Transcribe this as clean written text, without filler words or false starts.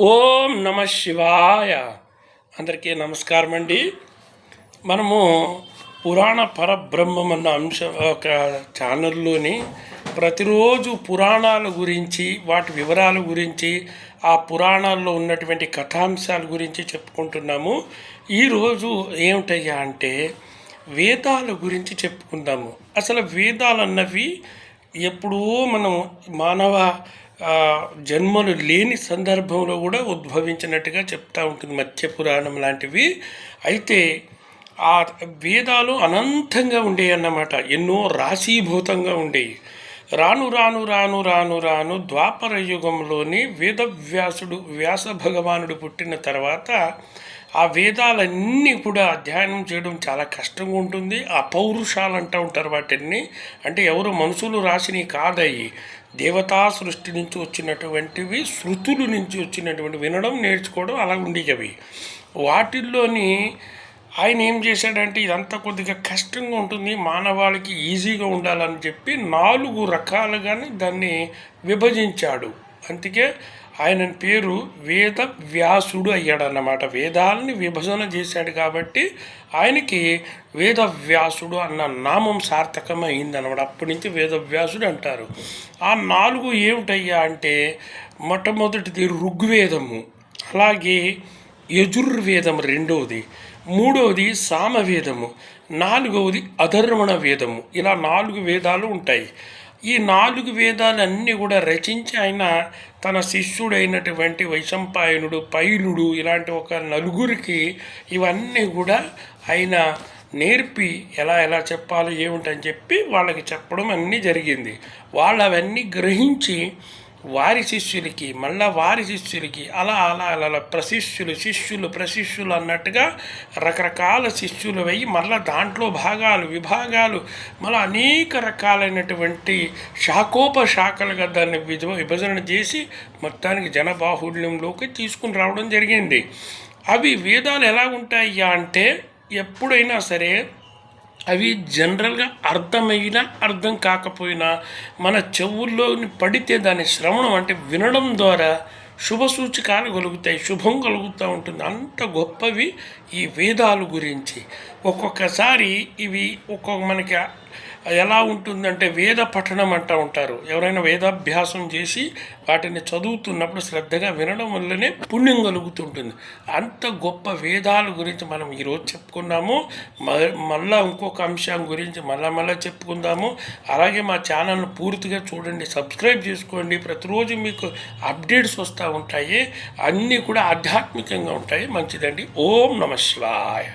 ఓం నమ శివాయ. అందరికీ నమస్కారం అండి. మనము పురాణ పరబ్రహ్మం అన్న ఒక ఛానల్లోని ప్రతిరోజు పురాణాల గురించి, వాటి వివరాల గురించి, ఆ పురాణాల్లో ఉన్నటువంటి కథాంశాల గురించి చెప్పుకుంటున్నాము. ఈరోజు ఏమిటయ్యా అంటే వేదాల గురించి చెప్పుకుందాము. అసలు వేదాలు అన్నవి ఎప్పుడూ మనం మానవ జన్మలు లేని సందర్భంలో కూడా ఉద్భవించినట్టుగా చెప్తూ ఉంటుంది మత్స్య పురాణం లాంటివి. అయితే ఆ వేదాలు అనంతంగా ఉండేవి అన్నమాట, ఎన్నో రాశీభూతంగా ఉండేవి. రాను రాను రాను రాను రాను ద్వాపర యుగంలోని వ్యాస భగవానుడు పుట్టిన తర్వాత ఆ వేదాలన్నీ కూడా అధ్యయనం చేయడం చాలా కష్టంగా ఉంటుంది. అపౌరుషాలు అంటూ ఉంటారు వాటిని. అంటే ఎవరు మనుషులు రాసినవి కాదయ్యి, దేవతా సృష్టి నుంచి వచ్చినటువంటివి, శృతుల నుంచి వచ్చినటువంటి వినడం నేర్చుకోవడం అలా ఉండేవి. వాటిల్లోని ఆయన ఏం చేశాడంటే ఇదంతా కొద్దిగా కష్టంగా ఉంటుంది, మానవాళికి ఈజీగా ఉండాలని చెప్పి 4 రకాలుగానే దాన్ని విభజించాడు. అందుకే ఆయన పేరు వేద వ్యాసుడు అయ్యాడన్నమాట. వేదాలని విభజన చేశాడు కాబట్టి ఆయనకి వేదవ్యాసుడు అన్న నామం సార్థకమైందన్నమాట. అప్పటి నుంచి వేదవ్యాసుడు అంటారు. ఆ 4 ఏమిటయ్యా అంటే మొట్టమొదటిది ఋగ్వేదము, అలాగే యజుర్వేదం రెండవది, మూడవది సామవేదము, 4వది అధర్వణ వేదము. ఇలా 4 వేదాలు ఉంటాయి. ఈ 4 వేదాలన్నీ కూడా రచించి ఆయన తన శిష్యుడైనటువంటి వైశంపాయనుడు, పైలుడు ఇలాంటి ఒక 4గురికి ఇవన్నీ కూడా ఆయన నేర్పి ఎలా ఎలా చెప్పాలో ఏమిటని చెప్పి వాళ్ళకి చెప్పడం అన్నీ జరిగింది. వాళ్ళు అవన్నీ గ్రహించి వారి శిష్యులకి, మళ్ళా వారి శిష్యులకి, అలా అలా అలా శిష్యులు ప్రశిష్యులు అన్నట్టుగా రకరకాల శిష్యులు అయ్యి మళ్ళీ దాంట్లో విభాగాలు మళ్ళీ అనేక రకాలైనటువంటి శాఖోపశాఖలుగా దాన్ని విభజన చేసి మొత్తానికి జనబాహుళ్యంలోకి తీసుకుని రావడం జరిగింది. అవి వేదాలు ఎలా ఉంటాయ్యా అంటే ఎప్పుడైనా సరే అవి జనరల్గా అర్థమైనా అర్థం కాకపోయినా మన చెవుల్లోని పడితే దాని శ్రవణం అంటే వినడం ద్వారా శుభ సూచకాలు కలుగుతాయి, శుభం కలుగుతూ ఉంటుంది. అంత గొప్పవి ఈ వేదాల గురించి. ఒక్కొక్కసారి ఇవి మనకి ఎలా ఉంటుందంటే వేద పఠనం అంటూ ఉంటారు. ఎవరైనా వేదాభ్యాసం చేసి వాటిని చదువుతున్నప్పుడు శ్రద్ధగా వినడం వల్లనే పుణ్యం కలుగుతుంటుంది. అంత గొప్ప వేదాల గురించి మనం ఈరోజు చెప్పుకున్నాము. మళ్ళీ ఇంకొక అంశం గురించి మళ్ళా చెప్పుకుందాము. అలాగే మా ఛానల్ను పూర్తిగా చూడండి, సబ్స్క్రైబ్ చేసుకోండి. ప్రతిరోజు మీకు అప్డేట్స్ వస్తూ ఉంటాయి, అన్నీ కూడా ఆధ్యాత్మికంగా ఉంటాయి. మంచిదండి. ఓం నమ శివాయ.